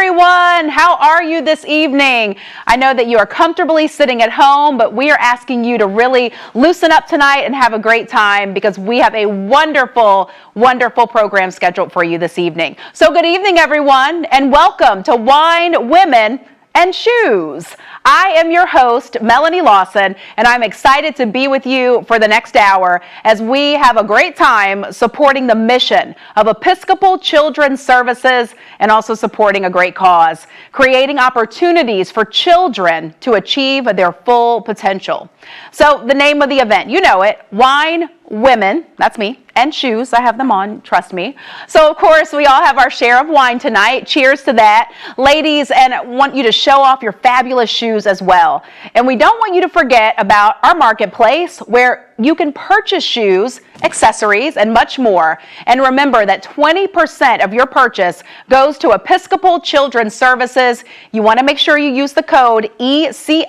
everyone. How are you this evening? I know that you are comfortably sitting at home, but we are asking you to really loosen up tonight and have a great time because we have a wonderful, wonderful program scheduled for you this evening. So good evening, everyone, and welcome to Wine, Women, and Shoes. I am your host, Melanie Lawson, and I'm excited to be with you for the next hour as we have a great time supporting the mission of Episcopal Children's Services and also supporting a great cause, creating opportunities for children to achieve their full potential. So the name of the event, you know it, Wine, Women, that's me, and Shoes. I have them on, trust me. So, of course, we all have our share of wine tonight. Cheers to that. Ladies, and I want you to show off your fabulous shoes as well. And we don't want you to forget about our marketplace where you can purchase shoes, accessories, and much more. And remember that 20% of your purchase goes to Episcopal Children's Services. You want to make sure you use the code ECSWWS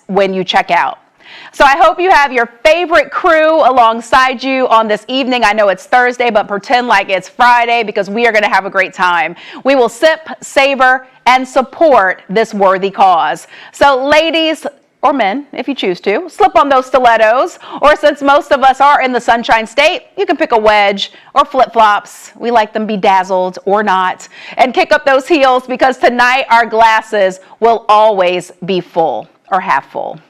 when you check out. So I hope you have your favorite crew alongside you on this evening. I know it's Thursday, but pretend like it's Friday because we are going to have a great time. We will sip, savor, and support this worthy cause. So ladies, or men, if you choose to, slip on those stilettos, or since most of us are in the Sunshine State, you can pick a wedge or flip-flops. We like them bedazzled or not, and kick up those heels because tonight our glasses will always be full or half full.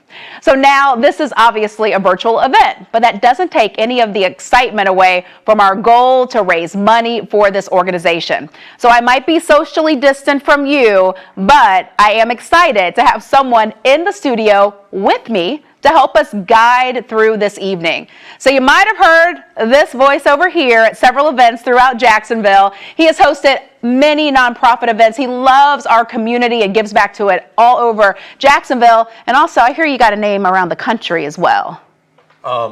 So now this is obviously a virtual event, but that doesn't take any of the excitement away from our goal to raise money for this organization. So I might be socially distant from you, but I am excited to have someone in the studio with me to help us guide through this evening. So you might have heard this voice over here at several events throughout Jacksonville. He has hosted many nonprofit events. He loves our community and gives back to it all over Jacksonville. And also, I hear you got a name around the country as well.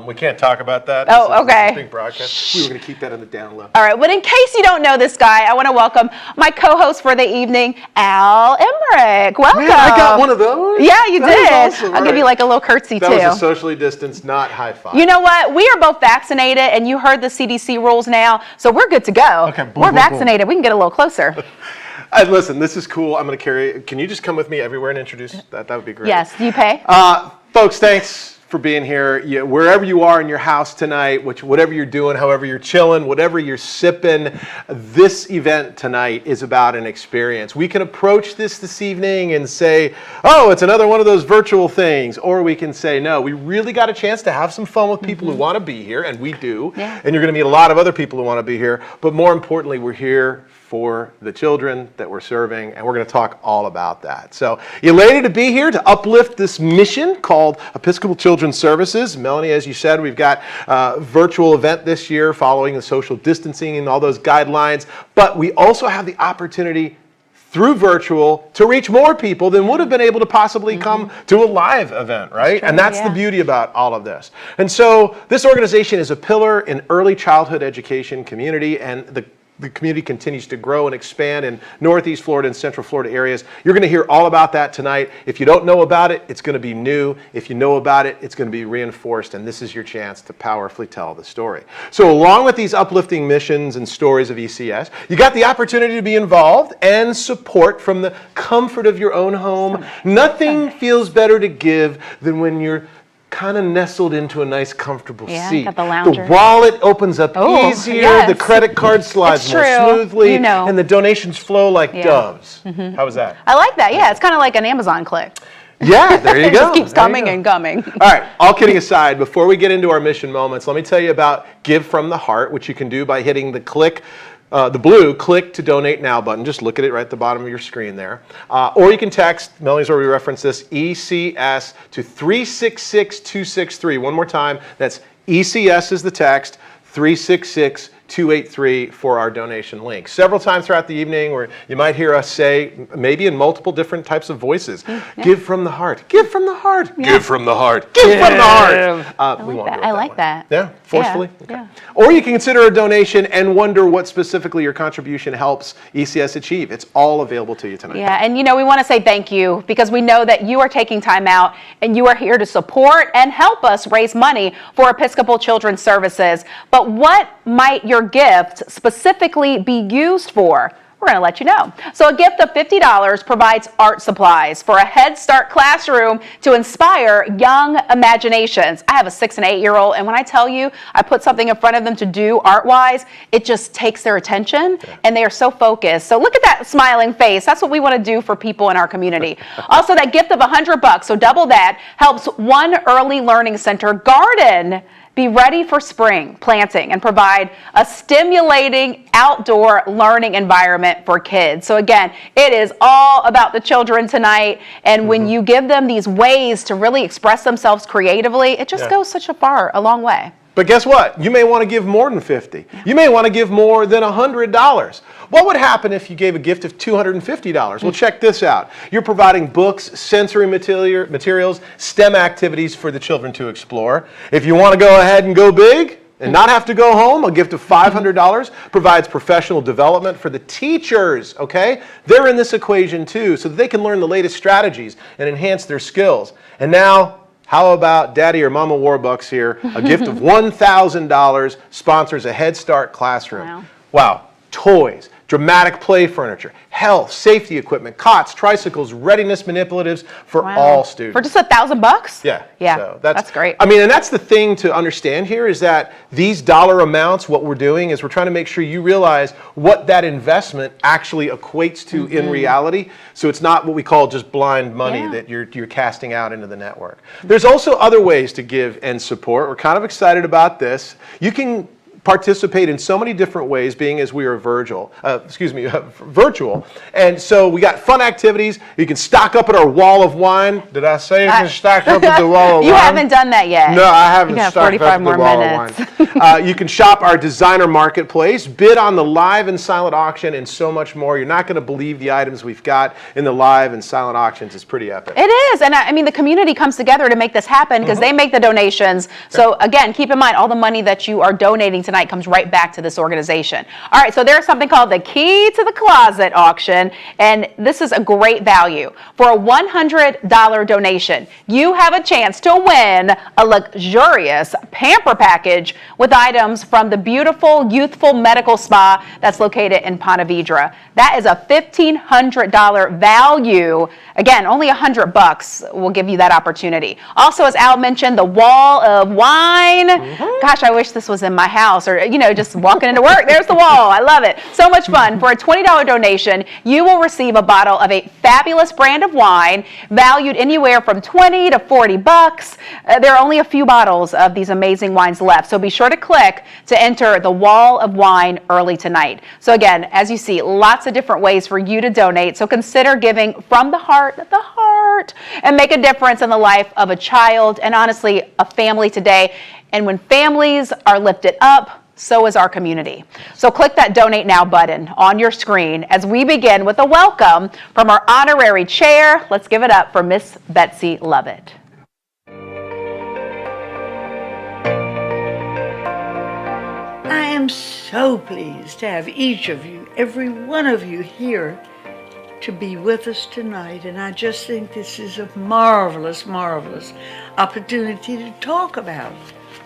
We can't talk about that. Oh, okay. This is being broadcast. We were going to keep that on the down low. All right. But in case you don't know this guy, I want to welcome my co-host for the evening, Al Emmerich. Welcome. Man, I got one of those. Yeah, you did. Awesome. I'll give you like a little curtsy too. That was a socially distanced, not high five. You know what? We are both vaccinated, and you heard the CDC rules now, so we're good to go. Okay. Boom, we're boom, vaccinated. boom. We can get a little closer. Listen, this is cool. I'm going to carry. Can you just come with me everywhere and introduce that? That would be great. Yes. Do you pay? Folks, thanks for being here. Wherever you are in your house tonight, whatever you're doing, however you're chilling, whatever you're sipping, this event tonight is about an experience. We can approach this evening and say, oh, it's another one of those virtual things. Or we can say, no, we really got a chance to have some fun with people who want to be here, and we do. Yeah. And you're going to meet a lot of other people who want to be here. But more importantly, we're here for the children that we're serving, and we're going to talk all about that. So, you elated to be here to uplift this mission called Episcopal Children's Services? Melanie, as you said, we've got a virtual event this year following the social distancing and all those guidelines, but we also have the opportunity through virtual to reach more people than would have been able to possibly come to a live event, right? True, and that's the beauty about all of this. And so this organization is a pillar in early childhood education community, and the community continues to grow and expand in Northeast Florida and Central Florida areas. You're going to hear all about that tonight. If you don't know about it, it's going to be new. If you know about it, it's going to be reinforced, and this is your chance to powerfully tell the story. So along with these uplifting missions and stories of ECS, you got the opportunity to be involved and support from the comfort of your own home. Nothing feels better to give than when you're kind of nestled into a nice, comfortable seat. Got the lounger. The wallet opens up easier. Yes. The credit card slides more smoothly. You know. And the donations flow like doves. How was that? I like that. Yeah, it's kind of like an Amazon click. Yeah, there you It go. just keeps coming and coming. All right, all kidding aside, before we get into our mission moments, let me tell you about Give from the Heart, which you can do by hitting the blue click to donate now button. Just look at it right at the bottom of your screen there. Or you can text, Melanie's already referenced this, ECS to 366-263. One more time, that's ECS is the text, 366-283 for our donation link. Several times throughout the evening where you might hear us say, maybe in multiple different types of voices, give from the heart, give from the heart, give from the heart, give from the heart. I like that. Yeah, forcefully? Yeah. Okay. Yeah. Or you can consider a donation and wonder what specifically your contribution helps ECS achieve. It's all available to you tonight. Yeah, and we want to say thank you because we know that you are taking time out and you are here to support and help us raise money for Episcopal Children's Services. But what might your gift specifically be used for? we're going to let you know. So a gift of $50 provides art supplies for a Head Start classroom to inspire young imaginations. I have a 6 and 8-year-old, and when I tell you I put something in front of them to do art-wise, it just takes their attention, and they are so focused. So look at that smiling face. That's what we want to do for people in our community. Also, that gift of $100, so double that, helps one early learning center garden be ready for spring planting and provide a stimulating outdoor learning environment for kids. So again, it is all about the children tonight. And when you give them these ways to really express themselves creatively, it just goes a long way. But guess what? You may want to give more than $50. You may want to give more than $100. What would happen if you gave a gift of $250? Well, check this out. You're providing books, sensory materials, STEM activities for the children to explore. If you want to go ahead and go big and not have to go home, a gift of $500 provides professional development for the teachers, okay? They're in this equation too, so that they can learn the latest strategies and enhance their skills. And now, how about Daddy or Mama Warbucks here? A gift of $1,000 sponsors a Head Start classroom. Wow. Toys, dramatic play furniture, health, safety equipment, cots, tricycles, readiness manipulatives for all students. For just $1,000? Yeah. Yeah, So that's great. I mean, and that's the thing to understand here is that these dollar amounts, what we're doing is we're trying to make sure you realize what that investment actually equates to in reality. So it's not what we call just blind money that you're casting out into the network. There's also other ways to give and support. We're kind of excited about this. You can participate in so many different ways, being as we are virtual. And so we got fun activities. You can stock up at our wall of wine. Did I say you can stock up at the wall of wine? You haven't done that yet. No, I haven't You have stocked 45 up at more the wall minutes. of wine. You can shop our designer marketplace, bid on the live and silent auction, and so much more. You're not going to believe the items we've got in the live and silent auctions. It's pretty epic. It is, and I mean the community comes together to make this happen because they make the donations. So again, keep in mind all the money that you are donating tonight comes right back to this organization. All right, so there's something called the Key to the Closet auction, and this is a great value. For a $100 donation, you have a chance to win a luxurious pamper package with items from the beautiful, youthful medical spa that's located in Ponte Vedra. That is a $1,500 value. Again, only $100 will give you that opportunity. Also, as Al mentioned, the wall of wine. Gosh, I wish this was in my house, or just walking into work, there's the wall. I love it. So much fun. For a $20 donation, you will receive a bottle of a fabulous brand of wine valued anywhere from $20 to $40. There are only a few bottles of these amazing wines left, so be sure to click to enter the wall of wine early tonight. So again, as you see, lots of different ways for you to donate. So consider giving from the heart, and make a difference in the life of a child and honestly a family today. And when families are lifted up, so is our community. So click that Donate Now button on your screen as we begin with a welcome from our honorary chair. Let's give it up for Miss Betsy Lovett. I am so pleased to have each of you, every one of you here to be with us tonight. And I just think this is a marvelous, marvelous opportunity to talk about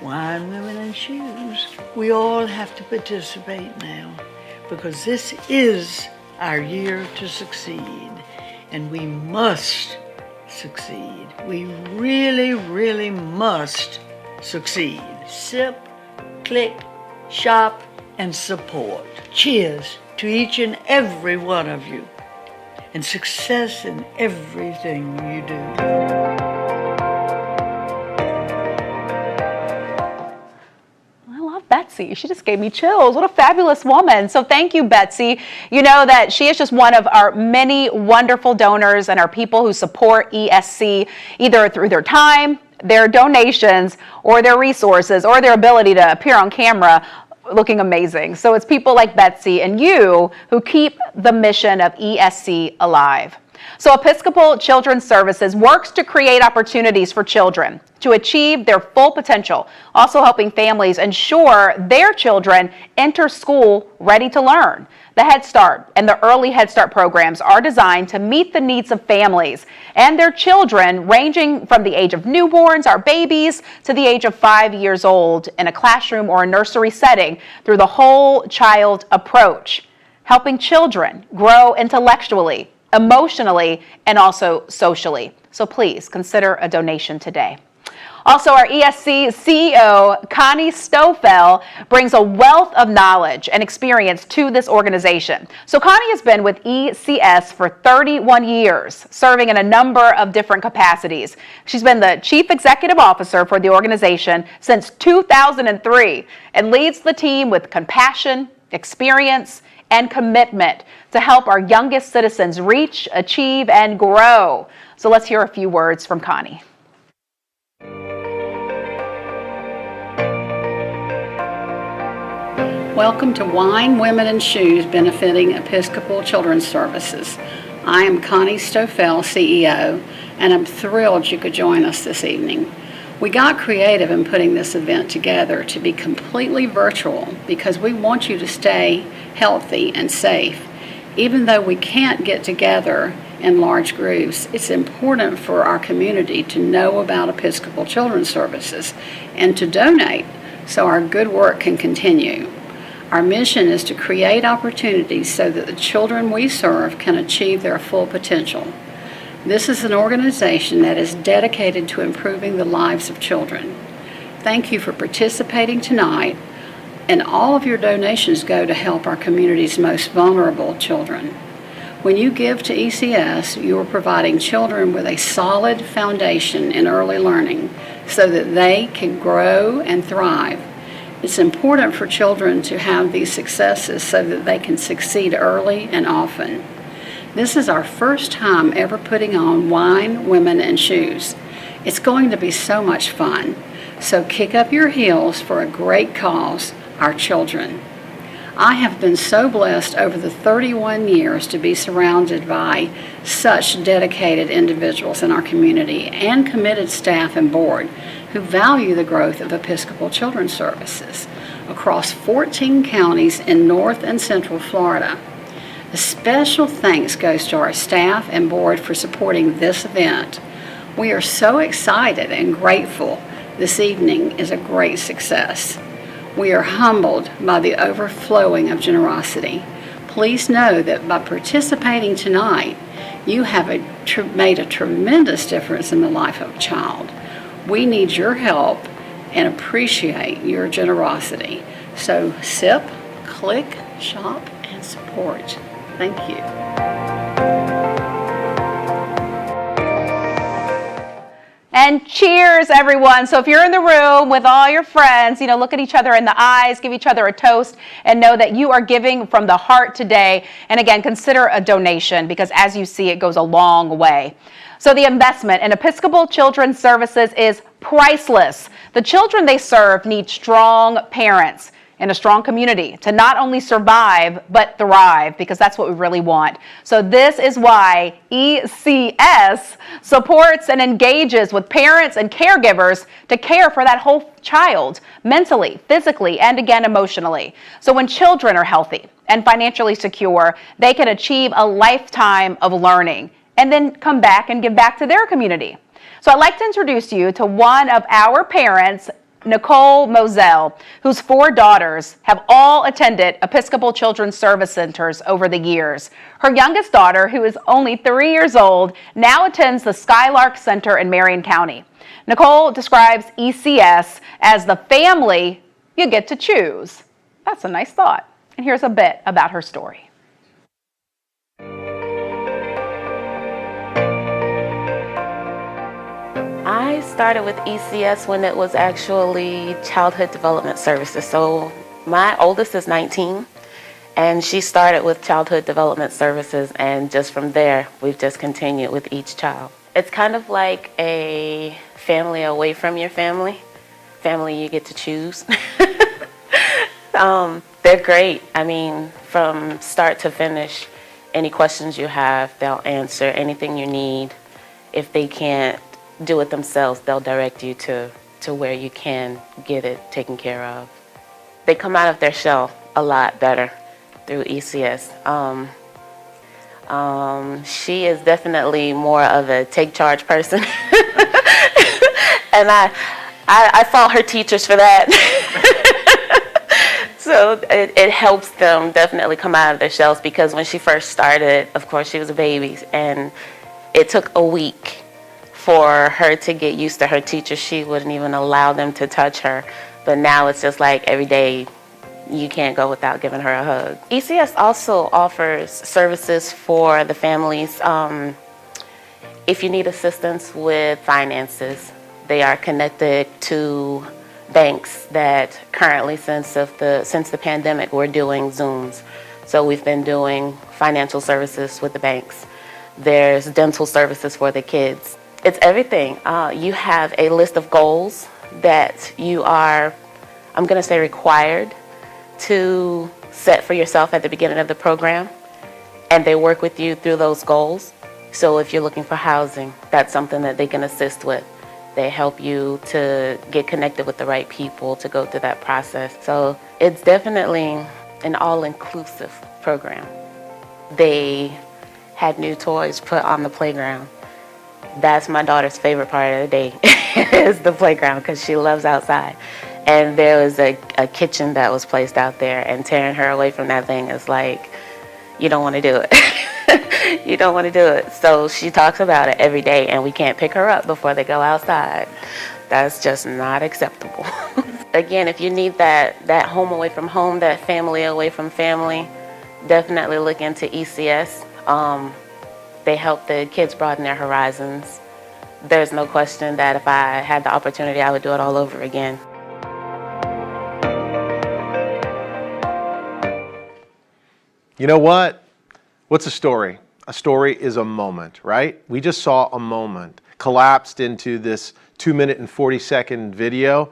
wine, women, and shoes. We all have to participate now because this is our year to succeed, and we must succeed. We really, really must succeed. Sip, click, shop, and support. Cheers to each and every one of you, and success in everything you do. Betsy, she just gave me chills. What a fabulous woman. So thank you, Betsy. You know that she is just one of our many wonderful donors and our people who support ESC either through their time, their donations, or their resources, or their ability to appear on camera looking amazing. So it's people like Betsy and you who keep the mission of ESC alive. So Episcopal Children's Services works to create opportunities for children to achieve their full potential, also helping families ensure their children enter school ready to learn. The Head Start and the Early Head Start programs are designed to meet the needs of families and their children ranging from the age of newborns, our babies, to the age of 5 years old in a classroom or a nursery setting through the whole child approach. helping children grow intellectually, emotionally, and also socially. So please consider a donation today. Also, our ESC CEO, Connie Stofel, brings a wealth of knowledge and experience to this organization. So Connie has been with ECS for 31 years, serving in a number of different capacities. She's been the Chief Executive Officer for the organization since 2003 and leads the team with compassion, experience, and commitment to help our youngest citizens reach, achieve, and grow. So let's hear a few words from Connie. Welcome to Wine, Women, and Shoes benefiting Episcopal Children's Services. I am Connie Stofel, CEO, and I'm thrilled you could join us this evening. We got creative in putting this event together to be completely virtual because we want you to stay healthy and safe. Even though we can't get together in large groups, it's important for our community to know about Episcopal Children's Services and to donate so our good work can continue. Our mission is to create opportunities so that the children we serve can achieve their full potential. This is an organization that is dedicated to improving the lives of children. Thank you for participating tonight, and all of your donations go to help our community's most vulnerable children. When you give to ECS, you are providing children with a solid foundation in early learning so that they can grow and thrive. It's important for children to have these successes so that they can succeed early and often. This is our first time ever putting on Wine, Women, and Shoes. It's going to be so much fun. So kick up your heels for a great cause, our children. I have been so blessed over the 31 years to be surrounded by such dedicated individuals in our community and committed staff and board who value the growth of Episcopal Children's Services across 14 counties in North and Central Florida. A special thanks goes to our staff and board for supporting this event. We are so excited and grateful this evening is a great success. We are humbled by the overflowing of generosity. Please know that by participating tonight, you have made a tremendous difference in the life of a child. We need your help and appreciate your generosity. So sip, click, shop, and support. Thank you. And cheers, everyone. So if you're in the room with all your friends, look at each other in the eyes, give each other a toast, and know that you are giving from the heart today. And again, consider a donation because as you see, it goes a long way. So the investment in Episcopal Children's Services is priceless. The children they serve need strong parents and a strong community to not only survive, but thrive, because that's what we really want. So this is why ECS supports and engages with parents and caregivers to care for that whole child, mentally, physically, and again, emotionally. So when children are healthy and financially secure, they can achieve a lifetime of learning and then come back and give back to their community. So I'd like to introduce you to one of our parents, Nicole Moselle, whose 4 daughters have all attended Episcopal Children's Service Centers over the years. Her youngest daughter, who is only 3 years old, now attends the Skylark Center in Marion County. Nicole describes ECS as the family you get to choose. That's a nice thought. And here's a bit about her story. I started with ECS when it was actually Childhood Development Services. So my oldest is 19, and she started with Childhood Development Services, and just from there, we've just continued with each child. It's kind of like a family away from your family you get to choose. They're great. I mean, from start to finish, any questions you have, they'll answer. Anything you need. If they can't do it themselves, they'll direct you to where you can get it taken care of. They come out of their shell a lot better through ECS. She is definitely more of a take charge person. And I fault her teachers for that. So it helps them definitely come out of their shells, because when she first started, of course, she was a baby, and it took a week for her to get used to her teacher. She wouldn't even allow them to touch her. But now it's just like every day you can't go without giving her a hug. ECS also offers services for the families. If you need assistance with finances, they are connected to banks that currently, since the pandemic, we're doing Zooms. So we've been doing financial services with the banks. There's dental services for the kids. It's everything. You have a list of goals that you are, I'm going to say, required to set for yourself at the beginning of the program, and they work with you through those goals. So if you're looking for housing, that's something that they can assist with. They help you to get connected with the right people to go through that process. So it's definitely an all-inclusive program. They had new toys put on the playground. That's my daughter's favorite part of the day, is the playground, because she loves outside. And there was a kitchen that was placed out there, and tearing her away from that thing is like, you don't want to do it. You don't want to do it. So she talks about it every day, and we can't pick her up before they go outside. That's just not acceptable. Again, if you need that home away from home, that family away from family, definitely look into ECS. They help the kids broaden their horizons. There's no question that if I had the opportunity, I would do it all over again. You know what? What's a story? A story is a moment, right? We just saw a moment collapsed into this 2-minute and 40-second video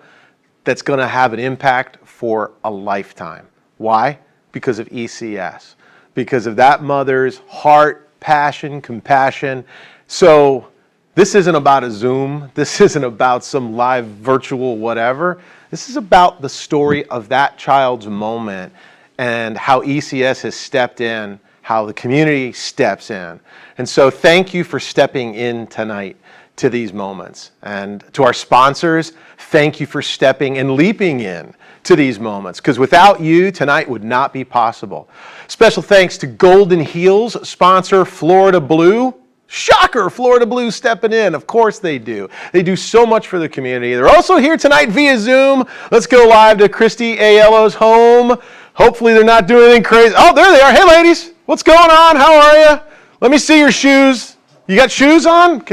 that's going to have an impact for a lifetime. Why? Because of ECS. Because of that mother's heart, passion, compassion. So this isn't about a Zoom. This isn't about some live virtual whatever. This is about the story of that child's moment and how ECS has stepped in, how the community steps in. And so thank you for stepping in tonight to these moments. And to our sponsors, thank you for stepping and leaping in to these moments, because without you, tonight would not be possible. Special thanks to Golden Heels, sponsor Florida Blue. Shocker, Florida Blue stepping in. Of course they do. They do so much for the community. They're also here tonight via Zoom. Let's go live to Christy Aiello's home. Hopefully they're not doing anything crazy. Oh, there they are. Hey, ladies. What's going on? How are you? Let me see your shoes. You got shoes on?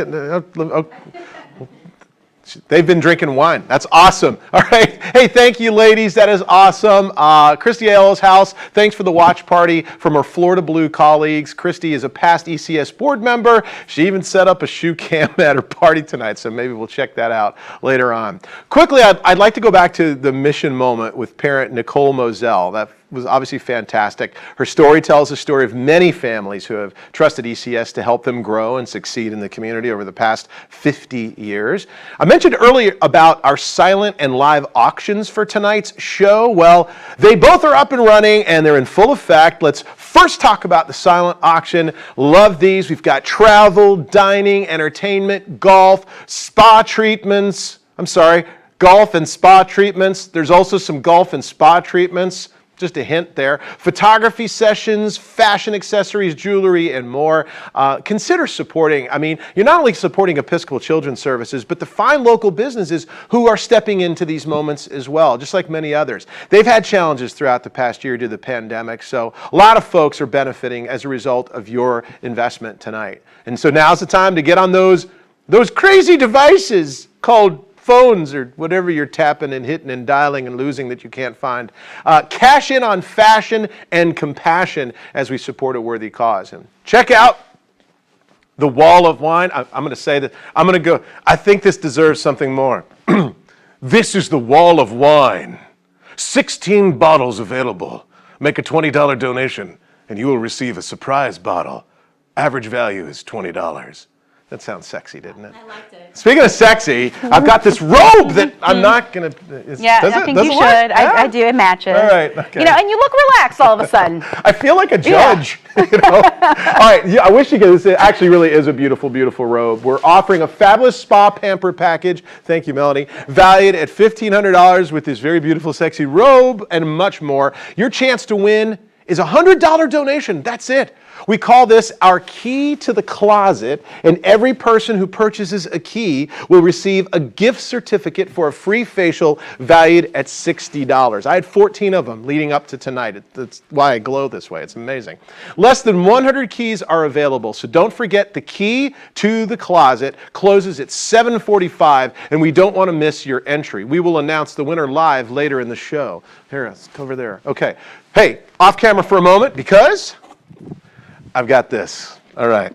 They've been drinking wine. That's awesome. All right. Hey, thank you, ladies. That is awesome. Christy Aiello's house. Thanks for the watch party from her Florida Blue colleagues. Christy is a past ECS board member. She even set up a shoe cam at her party tonight, so maybe we'll check that out later on. Quickly, I'd like to go back to the mission moment with parent Nicole Moselle. That was obviously fantastic. Her story tells the story of many families who have trusted ECS to help them grow and succeed in the community over the past 50 years. I mentioned earlier about our silent and live auctions for tonight's show. Well, they both are up and running and they're in full effect. Let's first talk about the silent auction. Love these. We've got travel, dining, entertainment, golf, spa treatments. Golf and spa treatments. There's also some golf and spa treatments. Just a hint there. Photography sessions, fashion accessories, jewelry, and more. Consider supporting. I mean, you're not only supporting Episcopal Children's Services, but the fine local businesses who are stepping into these moments as well, just like many others. They've had challenges throughout the past year due to the pandemic, so a lot of folks are benefiting as a result of your investment tonight. And so now's the time to get on those crazy devices called phones or whatever you're tapping and hitting and dialing and losing that you can't find. Cash in on fashion and compassion as we support a worthy cause. And check out the wall of wine. I'm going to say that. I'm going to go. I think this deserves something more. This is the wall of wine. 16 bottles available. Make a $20 donation and you will receive a surprise bottle. Average value is $20. That sounds sexy, didn't it? I liked it. Speaking of sexy, I've got this robe that I'm not going to... Yeah, I think you should. I do. It matches. All right, okay. You know, and you look relaxed all of a sudden. I feel like a judge. You know? All right, yeah, I wish you could. This actually really is a beautiful, beautiful robe. We're offering a fabulous spa pamper package. Thank you, Melanie. Valued at $1,500 with this very beautiful, sexy robe and much more. Your chance to win is a $100 donation. That's it. We call this our key to the closet, and every person who purchases a key will receive a gift certificate for a free facial valued at $60. I had 14 of them leading up to tonight. That's why I glow this way. It's amazing. Less than 100 keys are available, so don't forget the key to the closet closes at 7:45, and we don't want to miss your entry. We will announce the winner live later in the show. Here, it's over there. Okay. Hey, off camera for a moment because I've got this. All right.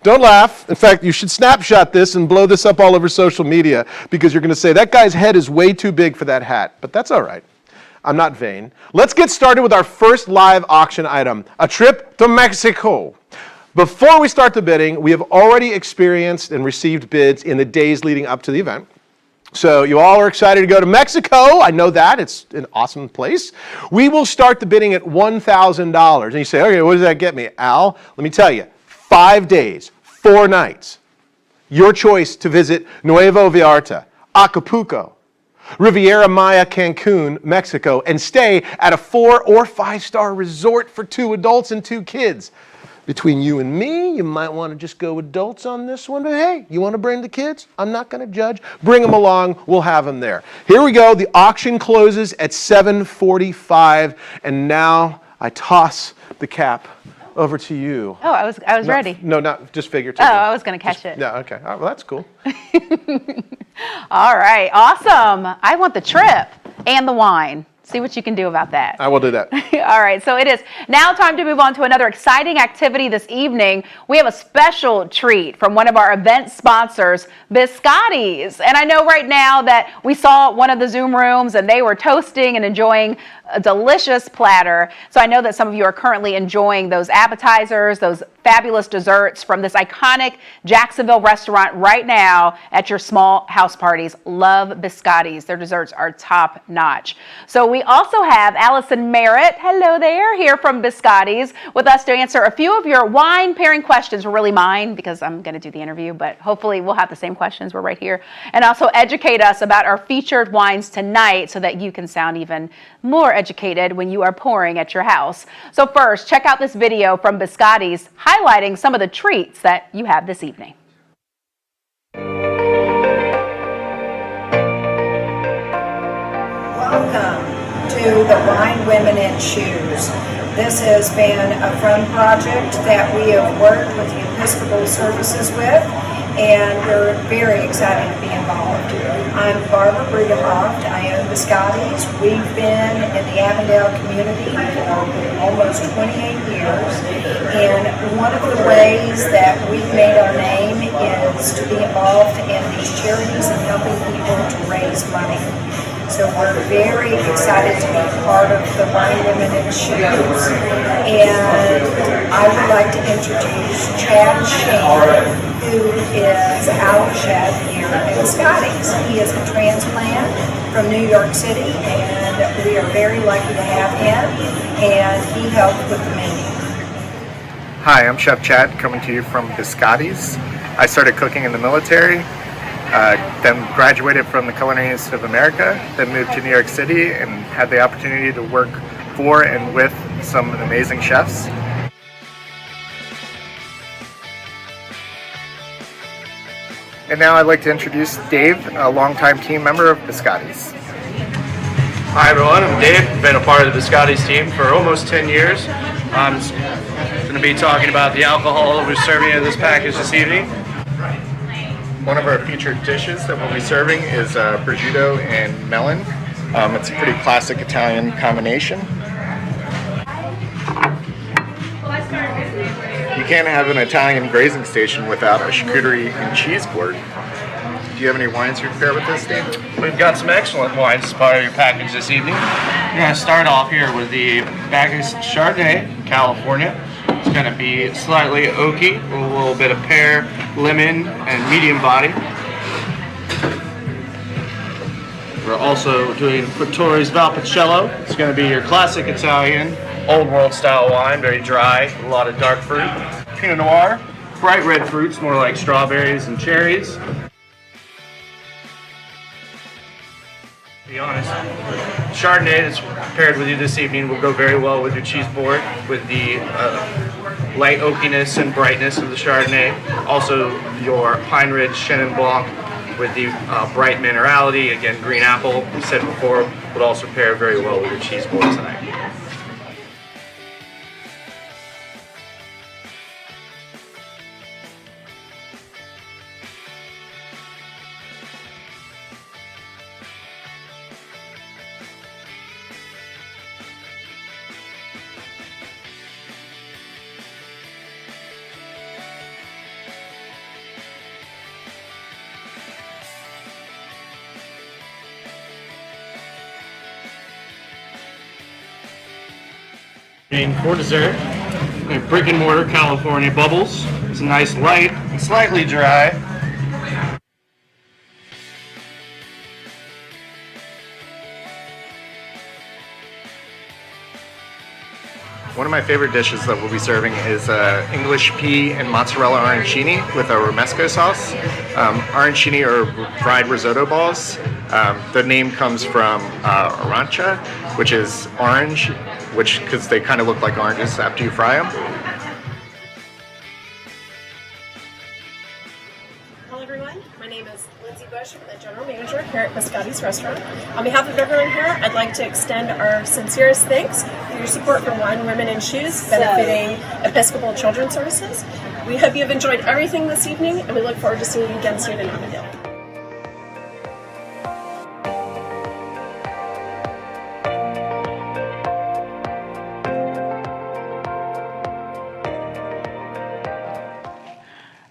Don't laugh. In fact, you should snapshot this and blow this up all over social media because you're going to say, that guy's head is way too big for that hat. But that's all right. I'm not vain. Let's get started with our first live auction item, a trip to Mexico. Before we start the bidding, we have already experienced and received bids in the days leading up to the event. So you all are excited to go to Mexico. I know that. It's an awesome place. We will start the bidding at $1,000. And you say, okay, what does that get me? Al, let me tell you, 5 days, 4 nights. Your choice to visit Nuevo Vallarta, Acapulco, Riviera Maya, Cancun, Mexico, and stay at a 4 or 5-star resort for 2 adults and 2 kids. Between you and me, you might want to just go adults on this one, but hey, you want to bring the kids? I'm not going to judge. Bring them along. We'll have them there. Here we go. The auction closes at 7:45, and now I toss the cap over to you. Oh, I was ready. No, not just figuratively. Oh, I was going to catch it. Yeah, okay. All right, well, that's cool. All right, awesome. I want the trip and the wine. See what you can do about that. I will do that. All right, so it is now time to move on to another exciting activity this evening. We have a special treat from one of our event sponsors, Biscotti's. And I know right now that we saw one of the Zoom rooms and they were toasting and enjoying a delicious platter. So I know that some of you are currently enjoying those appetizers, those fabulous desserts from this iconic Jacksonville restaurant right now at your small house parties. Love Biscotti's. Their desserts are top notch. So we also have Allison Merritt, hello there, here from Biscotti's with us to answer a few of your wine pairing questions. Were really mine because I'm going to do the interview, but hopefully we'll have the same questions. We're right here. And also educate us about our featured wines tonight so that you can sound even more educated when you are pouring at your house. So first, check out this video from Biscotti's highlighting some of the treats that you have this evening. Welcome to the Wine, Women, and Shoes. This has been a fun project that we have worked with the Episcopal Services with, and we're very excited to be involved. I'm Barbara Bredehoft. I own Biscotti's. We've been in the Avondale community for almost 28 years, and one of the ways that we've made our name is to be involved in these charities and helping people to raise money. So we're very excited to be part of the Wine, Women, and Shoes. And I would like to introduce Chad Shane, who is our chef here at Biscotti's. He is a transplant from New York City, and we are very lucky to have him, and he helped with the menu. Hi, I'm Chef Chad, coming to you from Biscotti's. I started cooking in the military, then graduated from the Culinary Institute of America, then moved to New York City and had the opportunity to work for and with some amazing chefs. And now I'd like to introduce Dave, a longtime team member of Biscotti's. Hi everyone, I'm Dave. Been a part of the Biscotti's team for almost 10 years. I'm going to be talking about the alcohol that we're serving in this package this evening. One of our featured dishes that we'll be serving is prosciutto and melon. It's a pretty classic Italian combination. You can't have an Italian grazing station without a charcuterie and cheese board. Do you have any wines you prepare with this, Dave? We've got some excellent wines as part of your package this evening. We're going to start off here with the Bacchus Chardonnay, California. It's going to be slightly oaky, with a little bit of pear, lemon, and medium body. We're also doing Fattore's Valpolicella. It's going to be your classic Italian, old world style wine, very dry, a lot of dark fruit. Pinot Noir, bright red fruits, more like strawberries and cherries. To be honest, Chardonnay that's paired with you this evening will go very well with your cheese board, with the light oakiness and brightness of the Chardonnay. Also, your Pine Ridge Chenin Blanc with the bright minerality. Again, green apple, we said before, would also pair very well with your cheese board tonight. And for dessert, we have brick and mortar California bubbles. It's a nice light and slightly dry. One of my favorite dishes that we'll be serving is English pea and mozzarella arancini with a romesco sauce. Arancini are fried risotto balls. The name comes from arancia, which is orange, because they kind of look like oranges after you fry them. Hello everyone, my name is Lindsay Bush. I'm the General Manager here at Biscotti's Restaurant. On behalf of everyone here, I'd like to extend our sincerest thanks for your support for Wine, Women, and Shoes, benefiting Episcopal Children's Services. We hope you've enjoyed everything this evening, and we look forward to seeing you again soon in Avondale.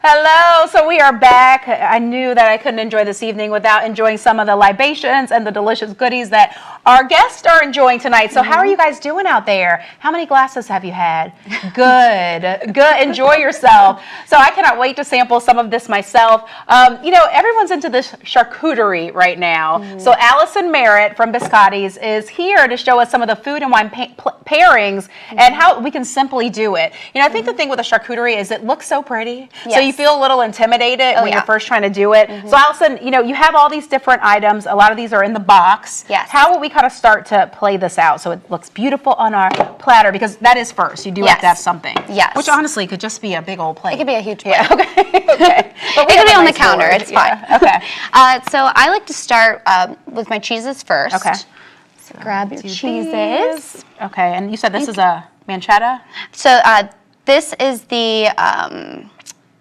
Hello, so we are back. I knew that I couldn't enjoy this evening without enjoying some of the libations and the delicious goodies that our guests are enjoying tonight. So how are you guys doing out there? How many glasses have you had? Good, good, enjoy yourself. So I cannot wait to sample some of this myself. You know, everyone's into this charcuterie right now. So Allison Merritt from Biscotti's is here to show us some of the food and wine pairings and how we can simply do it. You know, I think the thing with a charcuterie is it looks so pretty. So you feel a little intimidated when you're first trying to do it. So Allison, you know, you have all these different items. A lot of these are in the box. Yes. How will we kind of start to play this out so it looks beautiful on our platter? Because that is first. You do have to have something. Yes. Which honestly could just be a big old plate. It could be a huge plate. Yeah, okay. Okay. But It could be on the nice counter. board. It's fine. Yeah. Okay. So I like to start with my cheeses first. Okay. So grab your Do cheeses. these. Okay, and you said this is a manchetta? So this is the,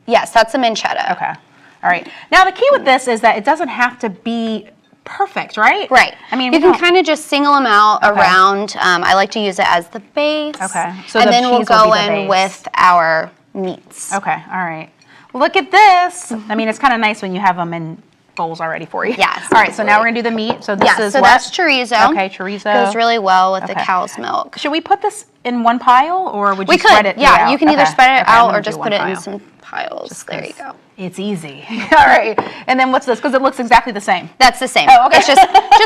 yes, that's the manchetta. Okay. All right. Now the key with this is that it doesn't have to be perfect, right? Right. I mean, you can kind of just single them out around. I like to use it as the base. Okay. So and the then we'll cheese will go be the in base. with our meats. Okay. All right. Look at this. I mean, it's kind of nice when you have them in bowls already for you. Yes. All right. So now we're gonna do the meat. So this is so what? that's chorizo. Okay, chorizo. Goes really well with the Okay. cow's milk. Should we put this in one pile, or would you We spread could, it? yeah. out? You can either Okay. spread it Okay, I'm out gonna or do just one put it in pile. some piles. Just There you 'cause go. It's easy. All right. And then what's this? Because it looks exactly the same. That's the same. Oh, okay. It's just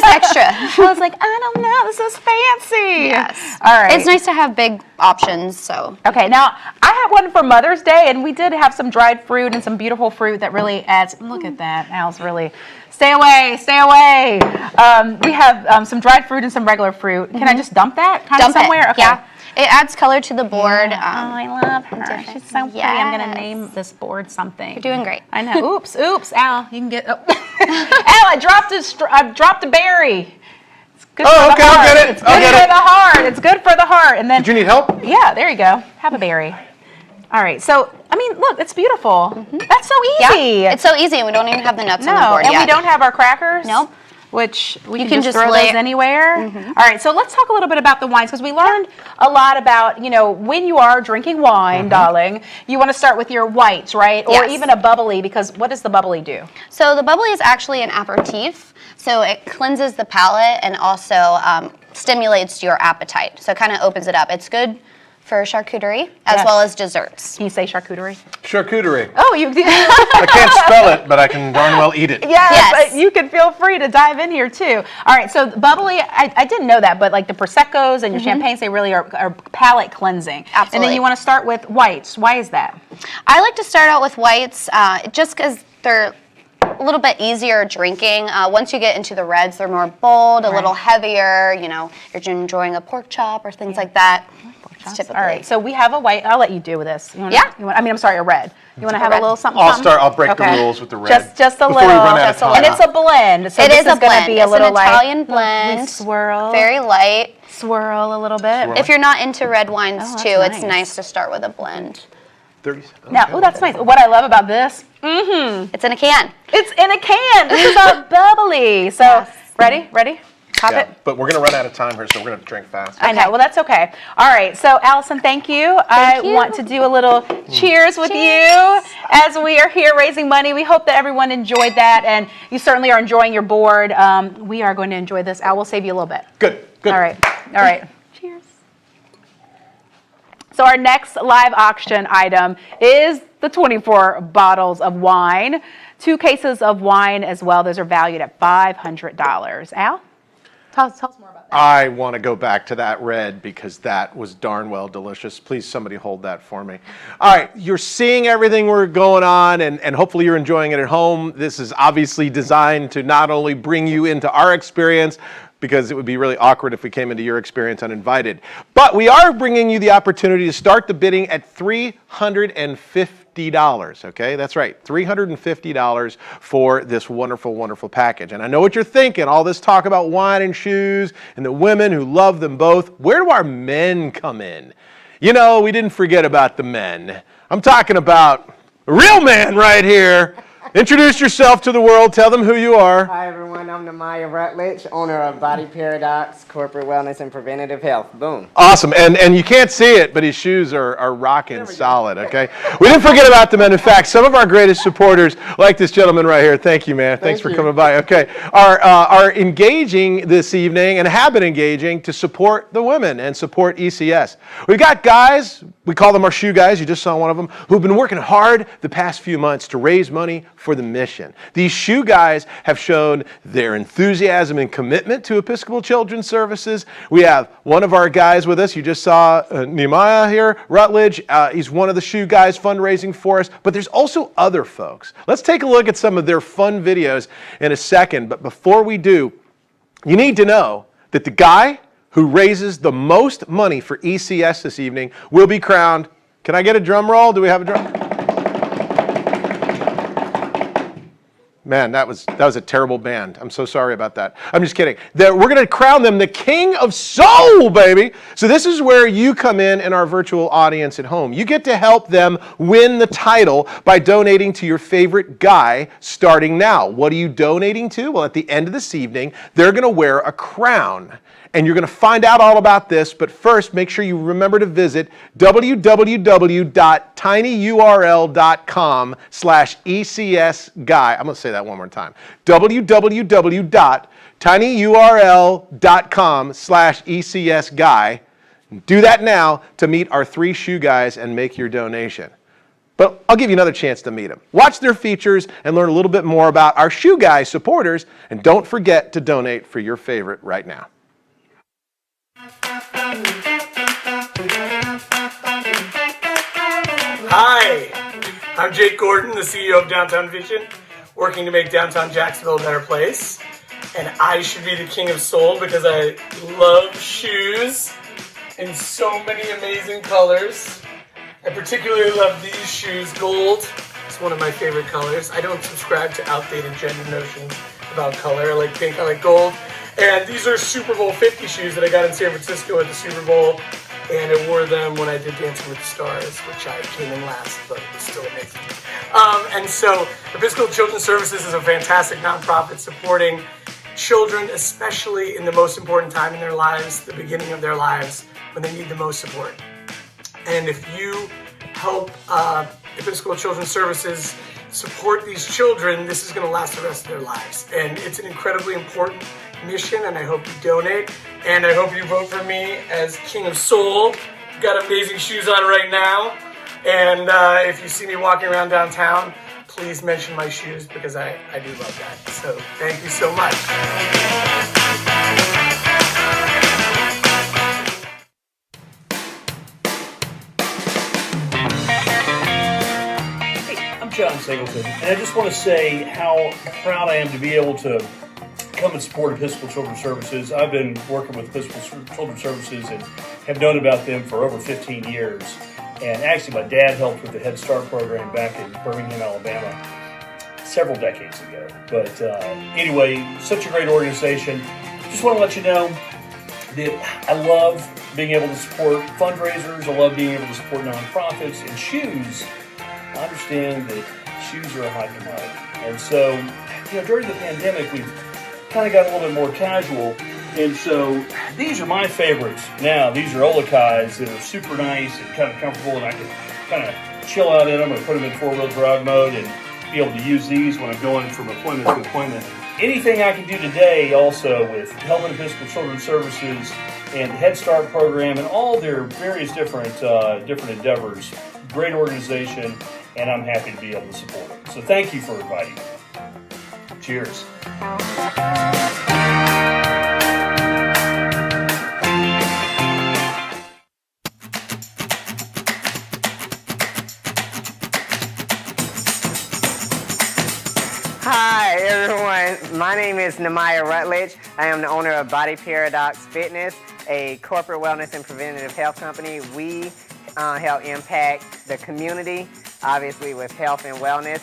extra. I was like, I don't know. This is fancy. Yes. All right. It's nice to have big options, so. Okay, now I had one for Mother's Day, and we did have some dried fruit and some beautiful fruit that really adds. Look at that, Al's really. Stay away, stay away. We have some dried fruit and some regular fruit. Can I just dump that kind of somewhere? Okay. Yeah. It adds color to the board. Oh, I love her. different- She's so pretty. I'm gonna Yes. name this board something. You're doing great. I know. Oops, oops, Al. You can get. Oh. Al, I dropped a berry. It's good for the okay, I'll heart. get it. It's I'll good get for it. the heart. It's good for the heart. And then. Do you need help? Yeah, there you go. Have a berry. All right. So, I mean, look, it's beautiful. That's so easy. Yeah, it's so easy, and we don't even have the nuts on the no, board and yet. we don't have our crackers. Nope. Which we You can just throw lay those it- anywhere. All right, so let's talk a little bit about the wines because we learned a lot about, you know, when you are drinking wine, darling, you want to start with your whites, right? Or Yes. even a bubbly, because what does the bubbly do? So the bubbly is actually an aperitif, so it cleanses the palate and also stimulates your appetite. So it kind of opens it up. It's good for charcuterie as well as desserts. Can you say charcuterie? Charcuterie. Oh, you did. I can't spell it, but I can darn well eat it. Yes, you can feel free to dive in here too. All right, so bubbly, I didn't know that, but like the Prosecco's and your champagnes, they really are palate cleansing. Absolutely. And then you want to start with whites. Why is that? I like to start out with whites just because they're a little bit easier drinking. Once you get into the reds, they're more bold, a little heavier. You know, you're enjoying a pork chop or things like that. Typically. All right, so we have a white. I'll let you do with this. You wanna, Yeah. I'm sorry, a red. You want to have a red. little something? I'll something? start. I'll break the Okay. rules with the red. Just a before little. we run out of just a time. And it's a blend. So It this is a going to blend. be a It's little an like Italian we blend. swirl. Very light. Swirl a little bit. If you're not into red wines Oh, that's too, it's nice. nice to start with a blend. 30. Now, oh, that's nice. What I love about this, It's in a can. it's in a can. This is a bubbly. So, ready? Pop Yeah, it. but we're going to run out of time here, so we're going to drink fast. I know. Well, that's okay. All right. So, Allison, thank you. I you. want to do a little cheers with you as we are here raising money. We hope that everyone enjoyed that, and you certainly are enjoying your board. We are going to enjoy this. I will save you a little bit. Good. All right. Cheers. So our next live auction item is the 24 bottles of wine, 2 cases of wine as well. Those are valued at $500. Al, tell us more about that. I want to go back to that red because that was darn well delicious. Please, somebody hold that for me. All right, you're seeing everything we're going on, and hopefully you're enjoying it at home. This is obviously designed to not only bring you into our experience, because it would be really awkward if we came into your experience uninvited. But we are bringing you the opportunity to start the bidding at $350, okay? That's right, $350 for this wonderful, wonderful package. And I know what you're thinking, all this talk about wine and shoes and the women who love them both. Where do our men come in? You know, we didn't forget about the men. I'm talking about a real man right here. Introduce yourself to the world. Tell them who you are. Hi everyone, I'm Namaya Rutledge, owner of Body Paradox, Corporate Wellness and Preventative Health. Boom. Awesome, and you can't see it, but his shoes are rocking solid, okay? We didn't forget about the men. In fact, some of our greatest supporters, like this gentleman right here, thank you, man. Thanks for coming by, okay, are engaging this evening and have been engaging to support the women and support ECS. We've got guys, we call them our shoe guys, you just saw one of them, who've been working hard the past few months to raise money for the mission. These shoe guys have shown their enthusiasm and commitment to Episcopal Children's Services. We have one of our guys with us. You just saw Nehemiah here, Rutledge. He's one of the shoe guys fundraising for us. But there's also other folks. Let's take a look at some of their fun videos in a second. But before we do, you need to know that the guy who raises the most money for ECS this evening will be crowned. Can I get a drum roll? Do we have a drum? Man, that was a terrible band. I'm so sorry about that. I'm just kidding. We're going to crown them the King of Soul, baby. So this is where you come in our virtual audience at home. You get to help them win the title by donating to your favorite guy starting now. What are you donating to? Well, at the end of this evening, they're going to wear a crown. And you're going to find out all about this, but first, make sure you remember to visit www.tinyurl.com/ECSguy. I'm going to say that one more time. www.tinyurl.com/ECSguy. Do that now to meet our 3 shoe guys and make your donation. But I'll give you another chance to meet them. Watch their features and learn a little bit more about our shoe guy supporters, and don't forget to donate for your favorite right now. Hi, I'm Jake Gordon, the CEO of Downtown Vision, working to make downtown Jacksonville a better place. And I should be the King of Soul because I love shoes in so many amazing colors. I particularly love these shoes. Gold is one of my favorite colors. I don't subscribe to outdated gender notions about color. I like pink, I like gold. And these are Super Bowl 50 shoes that I got in San Francisco at the Super Bowl. And I wore them when I did Dancing with the Stars, which I came in last, but it was still amazing. And so Episcopal Children's Services is a fantastic nonprofit supporting children, especially in the most important time in their lives, the beginning of their lives, when they need the most support. And if you help Episcopal Children's Services support these children, this is going to last the rest of their lives. And it's an incredibly important mission, and I hope you donate. And I hope you vote for me as King of Soul got amazing shoes on right now. And if you see me walking around downtown, please mention my shoes because I do love that. So thank you so much. I'm John Singleton, and I just want to say how proud I am to be able to come and support Episcopal Children's Services. I've been working with Episcopal Children's Services and have known about them for over 15 years. And actually, my dad helped with the Head Start program back in Birmingham, Alabama, several decades ago. But anyway, such a great organization. Just want to let you know that I love being able to support fundraisers. I love being able to support nonprofits and shoes. I understand that shoes are a hot commodity. And so, during the pandemic, we've kind of got a little bit more casual. And so these are my favorites. Now, these are Olakais that are super nice and kind of comfortable, and I can kind of chill out in them or put them in four-wheel drive mode and be able to use these when I'm going from appointment to appointment. Anything I can do today also with helping Episcopal Children's Services and the Head Start program and all their various different endeavors. Great organization, and I'm happy to be able to support it. So thank you for inviting me. Cheers. Hi everyone, my name is Nehemiah Rutledge. I am the owner of Body Paradox Fitness, a corporate wellness and preventative health company. We help impact the community, obviously with health and wellness.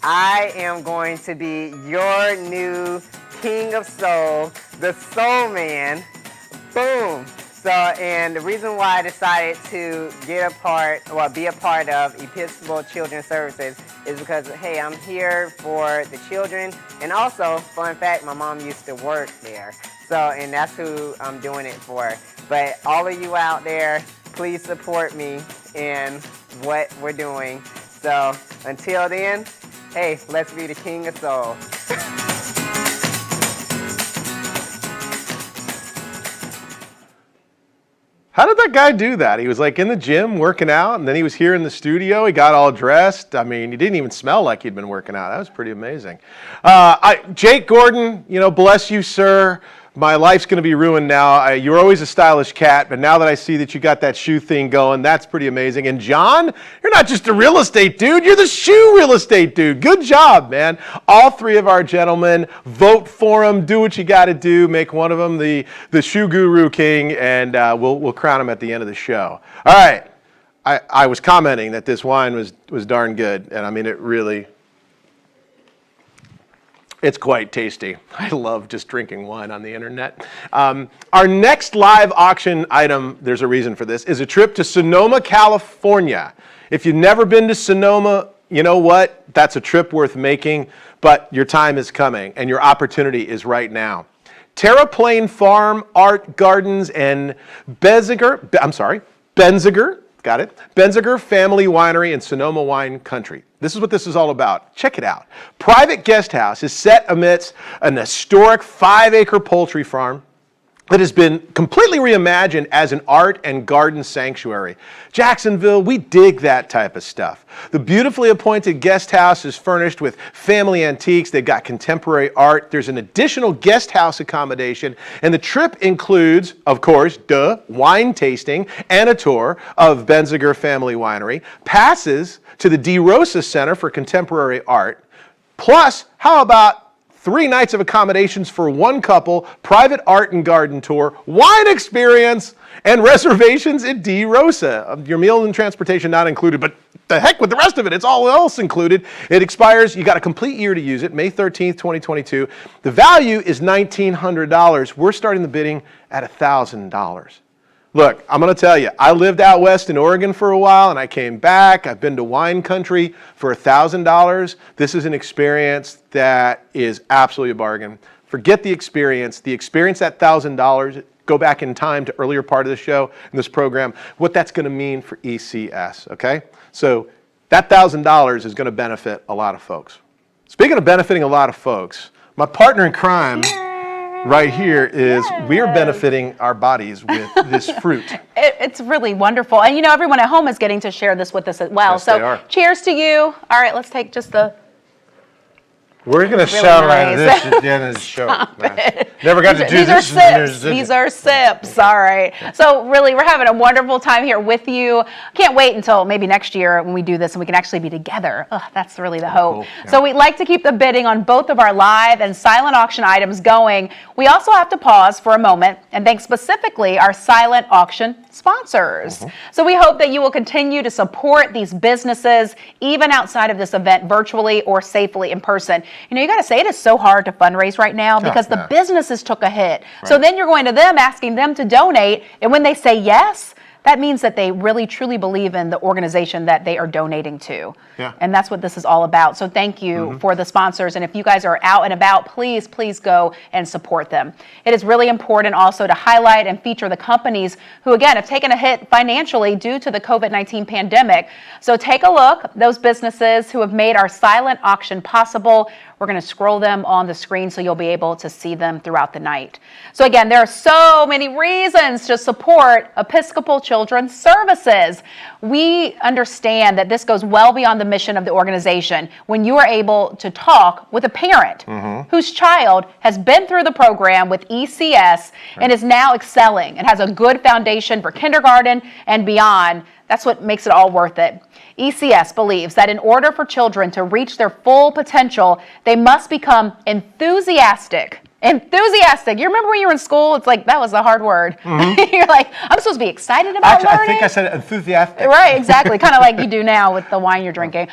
I am going to be your new King of Soul, the Soul Man. Boom! So, and the reason why I decided to be a part of Episcopal Children's Services is because, hey, I'm here for the children, and also, fun fact, my mom used to work there. So, and that's who I'm doing it for. But all of you out there, please support me in what we're doing. So, until then, hey, let's be the King of Soul. How did that guy do that? He was like in the gym working out, and then he was here in the studio. He got all dressed. I mean, he didn't even smell like he'd been working out. That was pretty amazing. Jake Gordon, bless you, sir. My life's going to be ruined now. You're always a stylish cat, but now that I see that you got that shoe thing going, that's pretty amazing. And John, you're not just a real estate dude, you're the shoe real estate dude. Good job, man. All three of our gentlemen, vote for them, do what you got to do, make one of them the shoe guru king, and we'll crown him at the end of the show. All right. I was commenting that this wine was darn good, and I mean, it's quite tasty. I love just drinking wine on the internet. Our next live auction item, there's a reason for this, is a trip to Sonoma, California. If you've never been to Sonoma, you know what? That's a trip worth making, but your time is coming and your opportunity is right now. Terraplane Farm, Art Gardens, and Benziger, got it? Benziger Family Winery in Sonoma Wine Country. This is what this is all about. Check it out. Private guest house is set amidst an historic 5-acre poultry farm that has been completely reimagined as an art and garden sanctuary. Jacksonville, we dig that type of stuff. The beautifully appointed guest house is furnished with family antiques. They've got contemporary art. There's an additional guest house accommodation, and the trip includes, of course, wine tasting and a tour of Benziger Family Winery, passes to the DeRosa Center for Contemporary Art, plus, how about 3 nights of accommodations for one couple, private art and garden tour, wine experience, and reservations at DeRosa. Your meal and transportation not included, but the heck with the rest of it. It's all else included. It expires, you got a complete year to use it, May 13th, 2022. The value is $1,900. We're starting the bidding at $1,000. Look, I'm going to tell you, I lived out west in Oregon for a while, and I came back. I've been to wine country for $1,000. This is an experience that is absolutely a bargain. Forget the experience. The experience at $1,000, go back in time to earlier part of the show in this program, what that's going to mean for ECS, okay? So that $1,000 is going to benefit a lot of folks. Speaking of benefiting a lot of folks, my partner in crime right here is we're benefiting our bodies with this fruit. It's really wonderful. And you know, everyone at home is getting to share this with us as well. Yes, so they are. cheers to you. All right, let's take just the... We're going to Really shout right nice. at the end of the show. Never got to do These this. are sips. These are sips. All right. So really, we're having a wonderful time here with you. Can't wait until maybe next year when we do this and we can actually be together. That's really the hope. Cool. Yeah. So we'd like to keep the bidding on both of our live and silent auction items going. We also have to pause for a moment and thank specifically our silent auction sponsors. So we hope that you will continue to support these businesses even outside of this event virtually or safely in person. You know, you got to say it is so hard to fundraise right now because the businesses took a hit. Right. So then you're going to them asking them to donate, and when they say yes, that means that they really truly believe in the organization that they are donating to. Yeah. And that's what this is all about. So thank you for the sponsors. And if you guys are out and about, please go and support them. It is really important also to highlight and feature the companies who, again, have taken a hit financially due to the COVID-19 pandemic. So take a look, those businesses who have made our silent auction possible. We're going to scroll them on the screen so you'll be able to see them throughout the night. So again, there are so many reasons to support Episcopal Children's Services. We understand that this goes well beyond the mission of the organization when you are able to talk with a parent whose child has been through the program with ECS and is now excelling and has a good foundation for kindergarten and beyond. That's what makes it all worth it. ECS believes that in order for children to reach their full potential, they must become enthusiastic. Enthusiastic. You remember when you were in school? It's like, that was a hard word. You're like, I'm supposed to be excited about learning. I think I said enthusiastic. Right, exactly. Kind of like you do now with the wine you're drinking.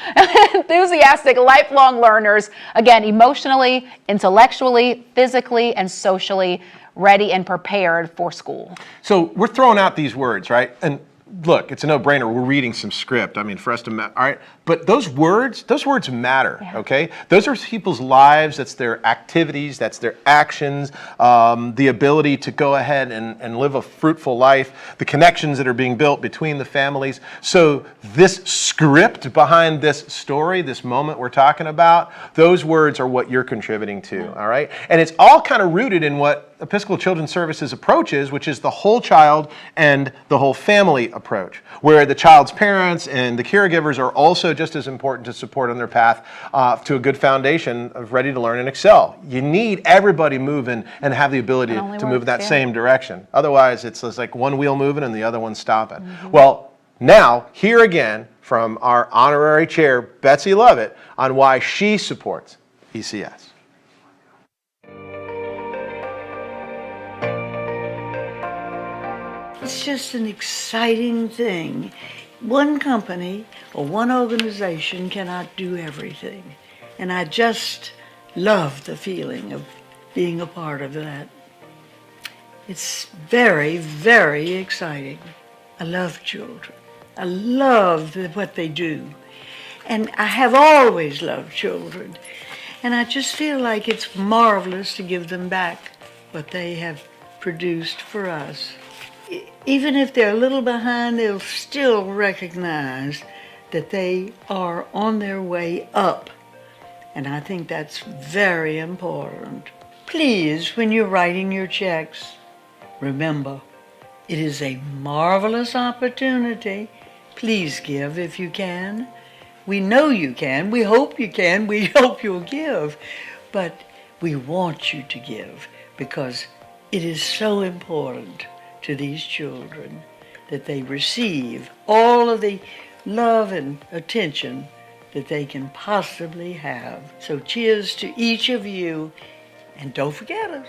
Enthusiastic, lifelong learners. Again, emotionally, intellectually, physically, and socially ready and prepared for school. So we're throwing out these words, right? And look, it's a no-brainer. We're reading some script. I mean, for us to, all right? But those words matter, okay? Those are people's lives. That's their activities. That's their actions. The ability to go ahead and live a fruitful life. The connections that are being built between the families. So this script behind this story, this moment we're talking about, those words are what you're contributing to, all right? And it's all kind of rooted in what Episcopal Children's Services approach is, which is the whole child and the whole family approach, where the child's parents and the caregivers are also just as important to support on their path to a good foundation of ready to learn and excel. You need everybody moving and have the ability to move in that same direction. Otherwise, it's like one wheel moving and the other one stopping. Well, now, hear again from our honorary chair, Betsy Lovett, on why she supports ECS. It's just an exciting thing. One company or one organization cannot do everything. And I just love the feeling of being a part of that. It's very, very exciting. I love children. I love what they do. And I have always loved children. And I just feel like it's marvelous to give them back what they have produced for us. Even if they're a little behind, they'll still recognize that they are on their way up. And I think that's very important. Please, when you're writing your checks, remember, it is a marvelous opportunity. Please give if you can. We know you can. We hope you can. We hope you'll give. But we want you to give because it is so important to these children that they receive all of the love and attention that they can possibly have. So cheers to each of you, and don't forget us.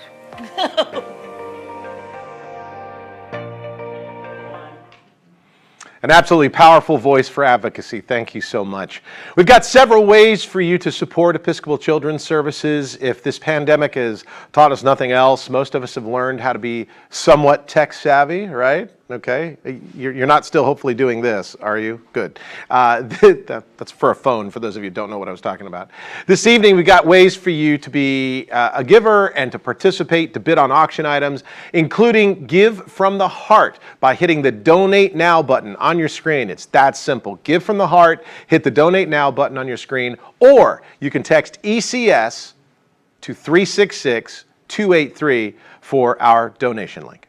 An absolutely powerful voice for advocacy. Thank you so much. We've got several ways for you to support Episcopal Children's Services. If this pandemic has taught us nothing else, most of us have learned how to be somewhat tech savvy, right? Okay, you're not still hopefully doing this, are you? Good. That's for a phone, for those of you who don't know what I was talking about. This evening, we got ways for you to be a giver and to participate, to bid on auction items, including Give from the Heart by hitting the Donate Now button on your screen. It's that simple. Give from the Heart, hit the Donate Now button on your screen, or you can text ECS to 366 283 for our donation link.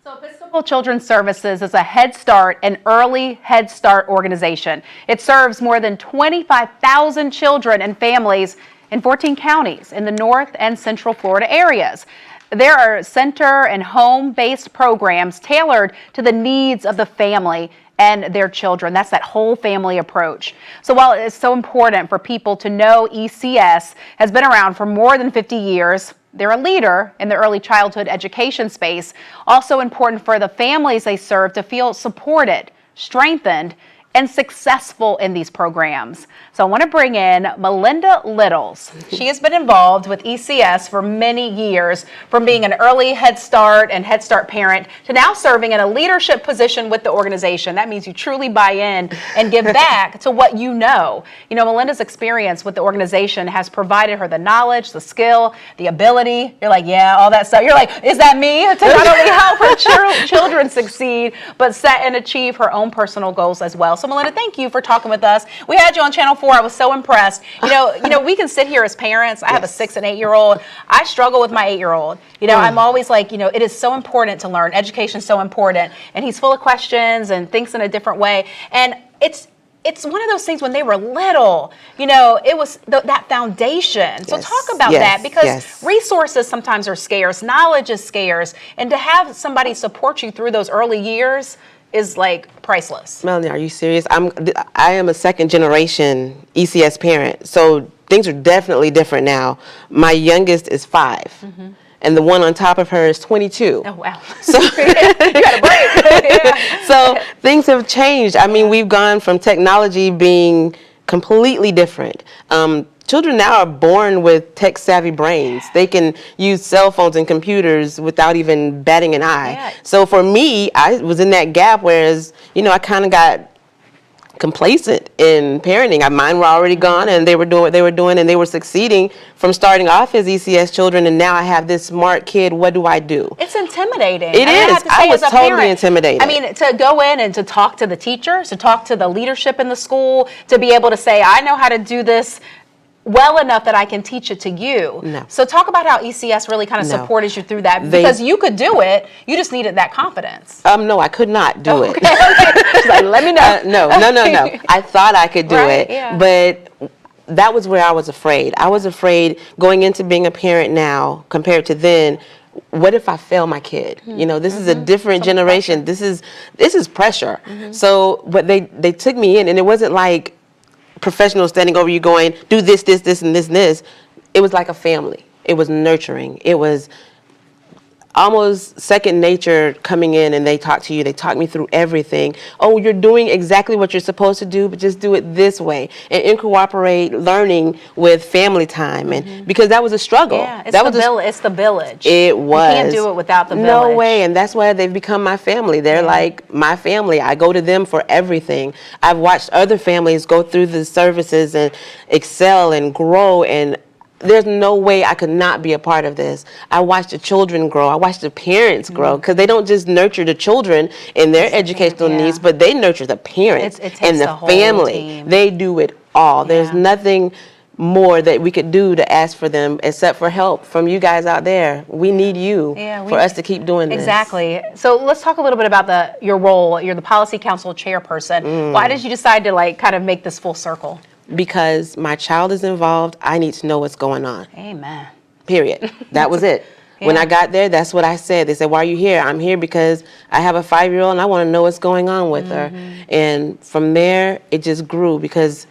So Episcopal Children's Services is a Head Start and early Head Start organization. It serves more than 25,000 children and families in 14 counties in the North and Central Florida areas. There are center and home-based programs tailored to the needs of the family and their children. That's that whole family approach. So while it is so important for people to know ECS has been around for more than 50 years, they're a leader in the early childhood education space. Also important for the families they serve to feel supported, strengthened, and successful in these programs. So I want to bring in Melinda Littles. She has been involved with ECS for many years, from being an early Head Start and Head Start parent to now serving in a leadership position with the organization. That means you truly buy in and give back to what you know. You know, Melinda's experience with the organization has provided her the knowledge, the skill, the ability. You're like, yeah, all that stuff. You're like, is that me? To not only help her children succeed, but set and achieve her own personal goals as well. So Melinda, thank you for talking with us. We had you on Channel 4. I was so impressed. You know, we can sit here as parents. I have a 6 and 8 year old. I struggle with my 8-year-old. You know, I'm always like, you know, it is so important to learn. Education is so important. And he's full of questions and thinks in a different way. And it's one of those things when they were little, you know, it was that foundation. So talk about that, because resources sometimes are scarce. Knowledge is scarce. And to have somebody support you through those early years is like priceless. Melanie, are you serious? I am a second generation ECS parent, so things are definitely different now. My youngest is 5, and the one on top of her is 22. Oh wow! So you got a break. So things have changed. I mean, we've gone from technology being completely different. Children now are born with tech-savvy brains. They can use cell phones and computers without even batting an eye. Yeah. So for me, I was in that gap, whereas, you know, I kind of got complacent in parenting. Mine were already gone, and they were doing what they were doing, and they were succeeding from starting off as ECS children, and now I have this smart kid. What do I do? It's intimidating. It is. I was totally intimidated. I mean, to go in and to talk to the teachers, to talk to the leadership in the school, to be able to say, I know how to do this well enough that I can teach it to you. No. So talk about how ECS really kind of supported you through that, because you could do it. You just needed that confidence. No, I could not do it. She's like, let me know. No. I thought I could do it, but that was where I was afraid. I was afraid going into being a parent now compared to then. What if I fail my kid? You know, this is a different generation. This is pressure. So, but they took me in, and it wasn't like professionals standing over you going, do this, this, this, and this, and this. It was like a family. It was nurturing. It was almost second nature coming in, and they talk to you. They talk me through everything. Oh, you're doing exactly what you're supposed to do, but just do it this way. And incorporate learning with family time. And because that was a struggle. Yeah, it's the village. It was. You can't do it without the village. No way. And that's why they've become my family. They're like my family. I go to them for everything. I've watched other families go through the services and excel and grow, and there's no way I could not be a part of this. I watch the children grow. I watch the parents grow, because they don't just nurture the children in their educational needs, but they nurture the parents and the family. Team. They do it all. There's nothing more that we could do to ask for them except for help from you guys out there. We need you for us to keep doing this. Exactly. So let's talk a little bit about your role. You're the Policy Council chairperson. Why did you decide to like kind of make this full circle? Because my child is involved, I need to know what's going on. Amen. Period. That was it. When I got there, that's what I said. They said, why are you here? I'm here because I have a 5-year-old and I want to know what's going on with her. And from there, it just grew because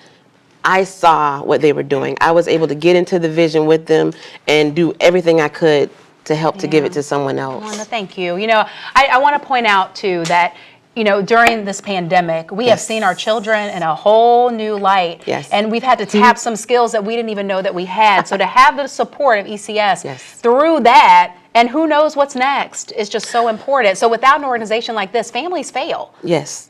I saw what they were doing. I was able to get into the vision with them and do everything I could to help to give it to someone else. Wanda, thank you. You know, I want to point out too that, you know, during this pandemic, we have seen our children in a whole new light. And we've had to tap some skills that we didn't even know that we had. So to have the support of ECS through that, and who knows what's next, is just so important. So without an organization like this, families fail.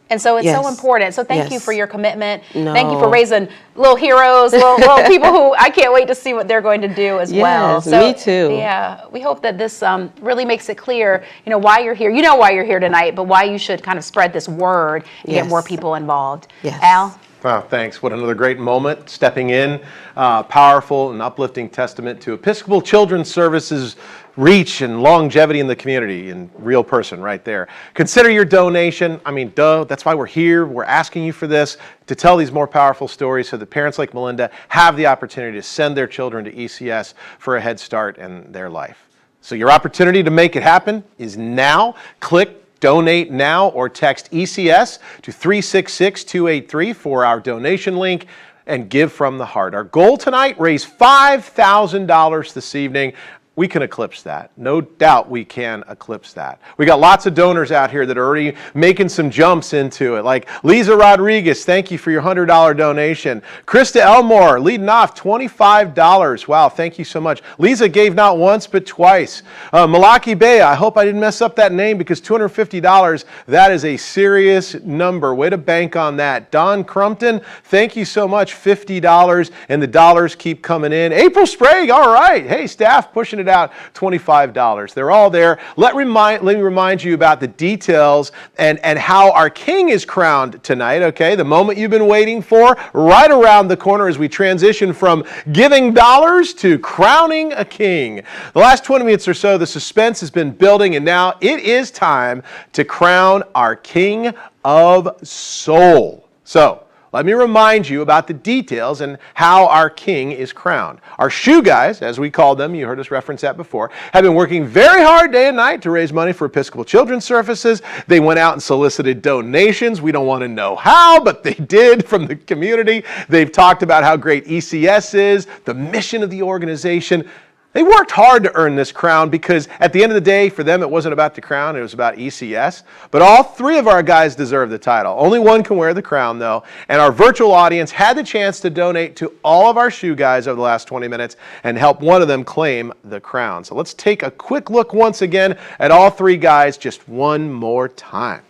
And so it's so important. So thank you for your commitment. Thank you for raising little heroes, little people who I can't wait to see what they're going to do as well. So, me too. Yeah, we hope that this really makes it clear, you know, why you're here. You know why you're here tonight, but why you should kind of spread this word and get more people involved. Al? Wow, thanks. What another great moment. Stepping in, powerful and uplifting testament to Episcopal Children's Services reach and longevity in the community, in real person right there. Consider your donation. I mean, duh, that's why we're here. We're asking you for this, to tell these more powerful stories so that parents like Melinda have the opportunity to send their children to ECS for a head start in their life. So your opportunity to make it happen is now. Click Donate Now or text ECS to 366-283 for our donation link and give from the heart. Our goal tonight, raise $5,000 this evening. We can eclipse that. No doubt we can eclipse that. We got lots of donors out here that are already making some jumps into it, like Lisa Rodriguez, thank you for your $100 donation. Krista Elmore leading off, $25. Wow, thank you so much. Lisa gave not once but twice. Malaki Bey, I hope I didn't mess up that name because $250, that is a serious number. Way to bank on that. Don Crumpton, thank you so much, $50, and the dollars keep coming in. April Sprague, all right. Hey, staff, pushing it out, $25. They're all there. Let me remind you about the details and how our king is crowned tonight, okay? The moment you've been waiting for, right around the corner as we transition from giving dollars to crowning a king. The last 20 minutes or so, the suspense has been building, and now it is time to crown our King of Soul. So, let me remind you about the details and how our king is crowned. Our shoe guys, as we call them, you heard us reference that before, have been working very hard day and night to raise money for Episcopal Children's Services. They went out and solicited donations. We don't want to know how, but they did from the community. They've talked about how great ECS is, the mission of the organization. They worked hard to earn this crown because at the end of the day, for them, it wasn't about the crown, it was about ECS. But all three of our guys deserve the title. Only one can wear the crown, though. And our virtual audience had the chance to donate to all of our shoe guys over the last 20 minutes and help one of them claim the crown. So let's take a quick look once again at all three guys just one more time.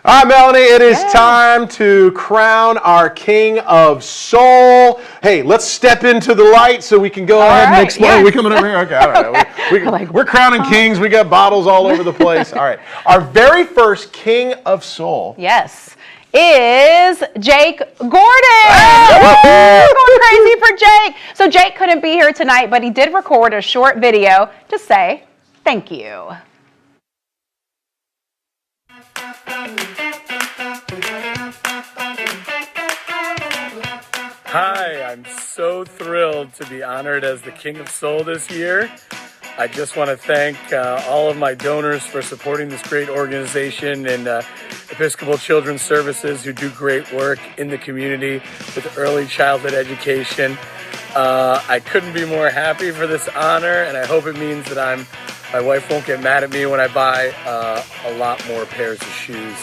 All right, Melanie, it is time to crown our King of Soul. Hey, let's step into the light so we can go ahead and explain. Yes. Are we coming over here? Okay, all right. We're crowning kings. We got bottles all over the place. All right. Our very first King of Soul. Yes. Is Jake Gordon. Going crazy for Jake. So Jake couldn't be here tonight, but he did record a short video to say thank you. Hi, I'm so thrilled to be honored as the King of Soul this year. I just want to thank all of my donors for supporting this great organization and Episcopal Children's Services, who do great work in the community with early childhood education. I couldn't be more happy for this honor, and I hope it means that my wife won't get mad at me when I buy a lot more pairs of shoes.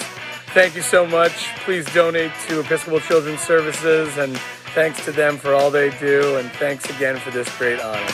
Thank you so much. Please donate to Episcopal Children's Services, and thanks to them for all they do, and thanks again for this great honor.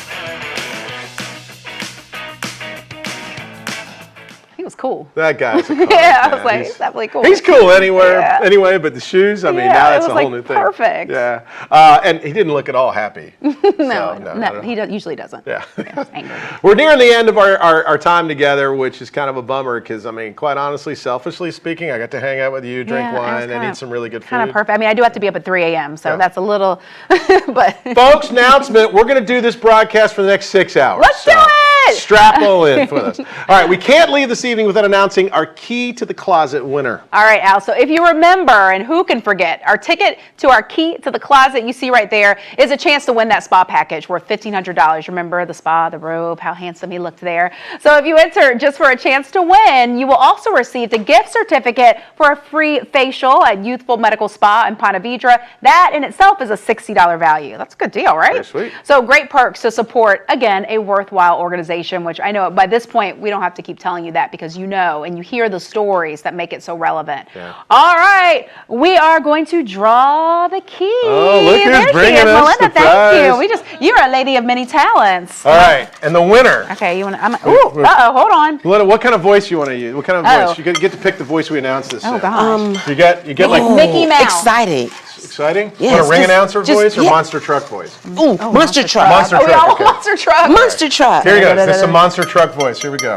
He was cool. That guy's a cool yeah, I was like, he's definitely cool. He's cool anyway, but the shoes, I mean, now that's a whole new thing. Perfect. Yeah. And he didn't look at all happy. No, he usually doesn't. Yeah. Angry. We're nearing the end of our time together, which is kind of a bummer because, I mean, quite honestly, selfishly speaking, I got to hang out with you, drink wine, and eat some really good food. Kind of perfect. I mean, I do have to be up at 3 a.m., so that's a little, but. Folks, announcement, we're going to do this broadcast for the next 6 hours. Let's do it! Strap all in for this. All right, we can't leave this evening without announcing our Key to the Closet winner. All right, Al, so if you remember, and who can forget, our ticket to our Key to the Closet you see right there is a chance to win that spa package worth $1,500. Remember the spa, the robe, how handsome he looked there. So if you enter just for a chance to win, you will also receive the gift certificate for a free facial at Youthful Medical Spa in Ponte Vedra. That in itself is a $60 value. That's a good deal, right? Very sweet. So great perks to support, again, a worthwhile organization. organization, which I know by this point we don't have to keep telling you that because you know and you hear the stories that make it so relevant. Yeah. All right, we are going to draw the key. Oh, look who's There she bringing is, us Melinda. the Thank you. prize. You're a lady of many talents. All right, and the winner. Okay, you want to? Hold on. Melinda, what kind of voice you want to use? What kind of Oh. voice? You get to pick the voice we announced this. Oh in. gosh. You get like Mickey Mouse. Excited. exciting. Yes, Want a ring just- announcer just- voice or yeah. monster truck voice? Ooh, monster truck. Monster Oh, we truck. all okay. monster truck. Monster truck. Here you go. This is a monster truck voice. Here we go.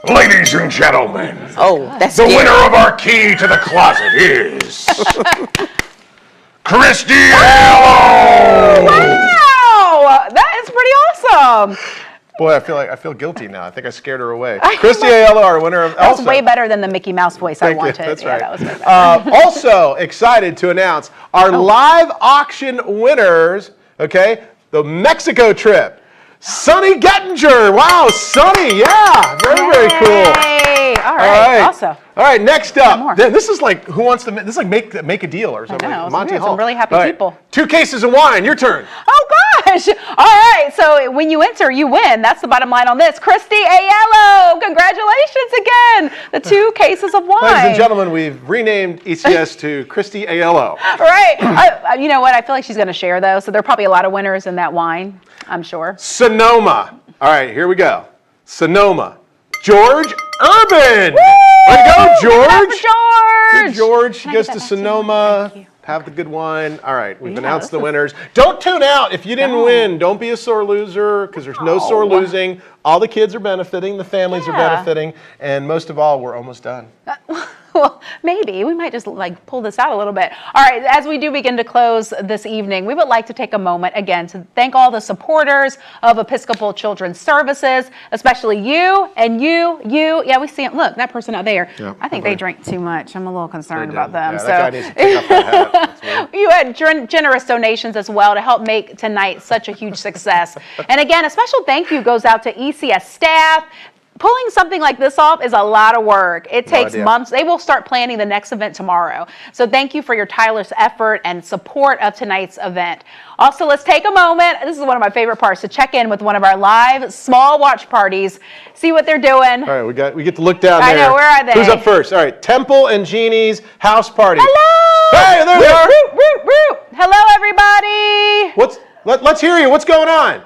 Ladies and gentlemen, Oh, that's the scary. winner of our key to the closet is Christy Aiello. Wow, that is pretty awesome. Boy, I feel guilty now. I think I scared her away. Christy Aiello, our winner of That was Elsa. way better than the Mickey Mouse voice I Thank you. wanted. That's Yeah, right. that was way better. Also excited to announce our live auction winners. Okay, the Mexico trip. Sonny Gettinger. Wow, Sonny. Yeah, very cool. Hey, all right, awesome. All right, next more. up. This is like Who Wants to This is like make a deal or something. know, like some Monty weird, some Hall. really happy All right, people. 2 cases of wine. Your turn. Oh gosh! All right, so when you enter, you win. That's the bottom line on this. Christy Aiello, congratulations again. The 2 cases of wine. Ladies and gentlemen, we've renamed ECS to Christy Aiello. Right. You know what? I feel like she's going to share though, so there are probably a lot of winners in that wine. I'm sure. Sonoma. All right, here we go. Sonoma. George Urban. Way to go, George. George. Good George. She Can I goes get to that back to you? Sonoma. Thank you. Have the good wine. All right, we've Yeah, announced the this is- winners. Don't tune out if you didn't win. Don't be a sore loser because there's no sore losing. All the kids are benefiting, the families are Yeah. benefiting, and most of all, we're almost done. Well, maybe we might just like pull this out a little bit. All right, as we do begin to close this evening, we would like to take a moment again to thank all the supporters of Episcopal Children's Services, especially you and you. Yeah, we see them. Look, that person out there. Yeah, I think they drink too much. I'm a little concerned They about do. them. Yeah, so that guy needs to pick up that hat. That's weird. you had generous donations as well to help make tonight such a huge success. And again, a special thank you goes out to ECS staff. Pulling something like this off is a lot of work. It takes idea. months. They will start planning the next event tomorrow. So thank you for your tireless effort and support of tonight's event. Also, let's take a moment. This is one of my favorite parts to check in with one of our live small watch parties. See what they're doing. All right, we get to look down I there. know, where are they? Who's up first? All right, Temple and Jeannie's house party. Hello! Hey, there they are. Root, root, root. Hello, everybody. Let's hear you. What's going on?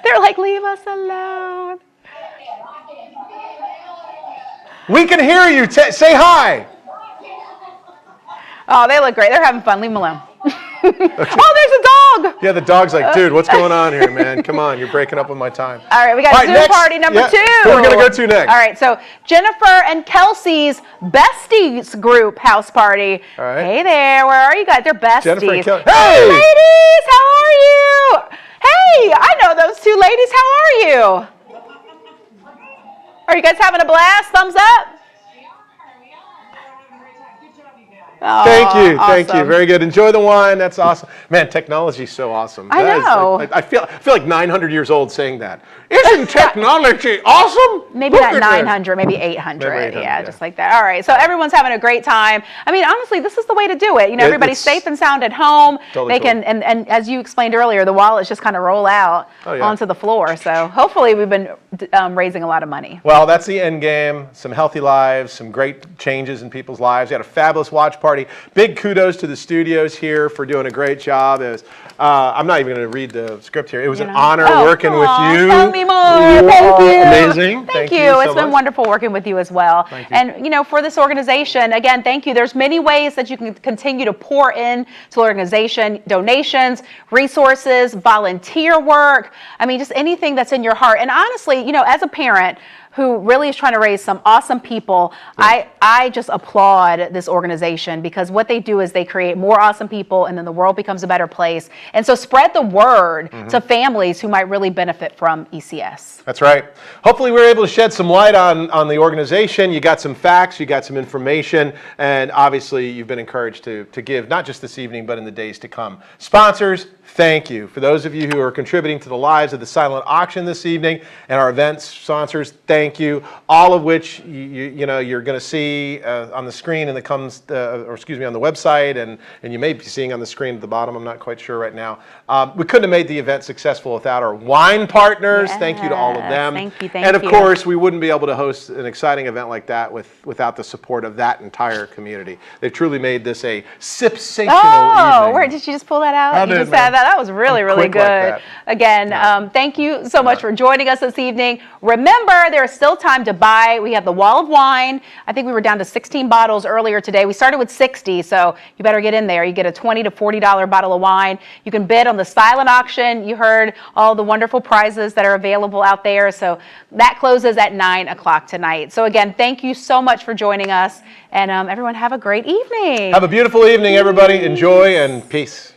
They're like, leave us alone. We can hear you. Say hi. Oh, they look great. They're having fun. Leave them alone. Oh, there's a dog. Yeah, the dog's like, dude, what's going on here, man? Come on, you're breaking up with my time. All right, we got All right, Zoom next. party number Yeah, 2. who are we gonna go to next? All right, so Jennifer and Kelsey's besties group house party. All right. Hey there, where are you guys? They're besties. Jennifer and Kel- Hey, Hey! ladies, how are you? Hey, I know those 2 ladies. How are you? Are you guys having a blast? Thumbs up. Oh, Thank you. awesome. Very good. Enjoy the wine. That's awesome. Man, technology's so awesome. I That is know. like- I feel like 900 years old saying that. Isn't technology awesome? Maybe Look not at this. 900, maybe 800. Maybe 800, yeah, yeah. just like that. All right, so everyone's having a great time. I mean, honestly, this is the way to do it. You know, everybody's it's- safe and sound at home. Totally They can, and as you explained earlier, the wallets just kind of roll out Oh, yeah. onto the floor. So hopefully we've been raising a lot of money. Well, that's the end game. Some healthy lives, some great changes in people's lives. We had a fabulous watch party. Big kudos to the studios here for doing a great job. It was, I'm not even going to read the script here. It was an honor working with you. Tell me more. Thank you. Amazing. Thank you. so It's been much. wonderful working with you as well. Thank you. And you know, for this organization, again, thank you. There's many ways that you can continue to pour in to the organization: donations, resources, volunteer work. I mean, just anything that's in your heart. And honestly, you know, as a parent who really is trying to raise some awesome people, I just applaud this organization because what they do is they create more awesome people and then the world becomes a better place. And so spread the word to families who might really benefit from ECS. That's right. Hopefully we were able to shed some light on the organization. You got some facts, you got some information, and obviously you've been encouraged to give, not just this evening, but in the days to come. Sponsors, thank you. For those of you who are contributing to the lives of the silent auction this evening and our event sponsors, thank you. All of which you know you're going to see on the screen and that comes, or excuse me, on the website, and you may be seeing on the screen at the bottom. I'm not quite sure right now. We couldn't have made the event successful without our wine partners. Thank you to all of them. Thank you. And of course, we wouldn't be able to host an exciting event like that without the support of that entire community. They've truly made this a sipsational evening. Where did you just pull that out? I You did, just man. had that. That was really, really quick good. like that. Again, thank you so much for joining us this evening. Remember, there is still time to buy. We have the Wall of Wine. I think we were down to 16 bottles earlier today. We started with 60, so you better get in there. You get a $20 to $40 bottle of wine. You can bid on the silent auction. You heard all the wonderful prizes that are available out there. So that closes at 9 o'clock tonight. So again, thank you so much for joining us. And everyone have a great evening. Have a beautiful evening, everybody. Enjoy and peace.